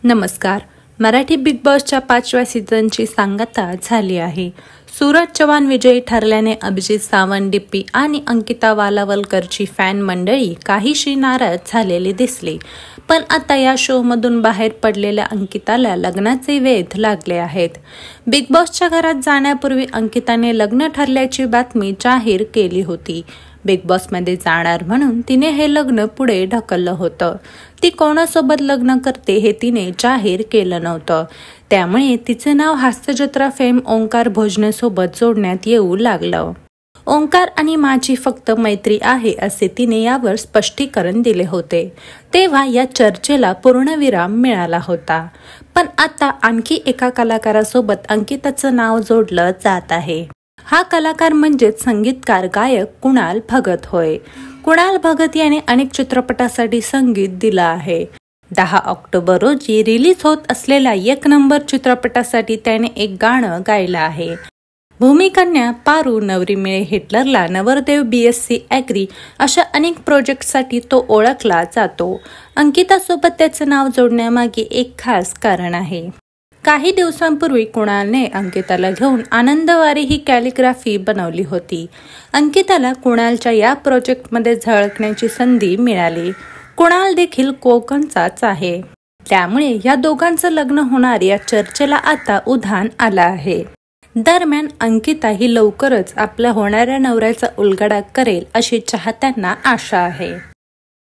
नमस्कार. मराठी बिग बॉसच्या 5व्या सीझनची सांगता झाली आहे. सूरज चव्हाण विजयी ठरल्याने अभिजित सावंत, डिप्पी आणि अंकिता वालावलकरची फॅन मंडळी काहीशी नाराज झालेली दिसली. पण आता या शोमधून बाहेर पडलेल्या अंकिताला लग्नाचे वेध लागले आहेत. बिग बॉसच्या घरात जाण्यापूर्वी अंकिताने लग्न ठरल्याची बातमी जाहीर केली होती. बिग बॉसमध्ये जाणार म्हणून तिने हे लग्न पुढे ढकललं होतं. ती कोणासोबत लग्न करते हे तिने जाहीर केलं नव्हतं. त्यामुळे तिचे नाव हास्यजत्रा फेम ओंकार भोजनेसोबत जोडण्यात येऊ लागलं. ओंकार आणि माझी फक्त मैत्री आहे असे तिने यावर स्पष्टीकरण दिले होते. तेव्हा या चर्चेला पूर्णविराम मिळाला होता. पण आता आणखी एका कलाकारासोबत अंकिताचं नाव जोडलं जात आहे. हा कलाकार म्हणजेच संगीतकार गायक कुणाल भगत होय. कुणाल भगत याने अनेक चित्रपटासाठी संगीत दिलं आहे. 10 ऑक्टोबर रोजी रिलीज होत असलेल्या 1 नंबर चित्रपटासाठी त्याने एक गाणं गायलं आहे. भूमिकन्या, पारू, नवरी मिळे हिटलरला, नवरदेव, BSc ॲग्री अशा अनेक प्रोजेक्टसाठी तो ओळखला जातो. अंकितासोबत त्याचं नाव जोडण्यामागे एक खास कारण आहे. काही दिवसांपूर्वी कुणालने अंकिताला घेऊन आनंदवारी ही कॅलिग्राफी बनवली होती. अंकिताला कुणालच्या या प्रोजेक्टमध्ये झळकण्याची संधी मिळाली. कुणाल देखील कोकणचाच आहे. त्यामुळे या दोघांचं लग्न होणार या चर्चेला आता उधाण आलं आहे. दरम्यान अंकिता ही लवकरच आपल्या होणाऱ्या नवऱ्याचा उलगडा करेल अशी चाहत्यांना आशा आहे.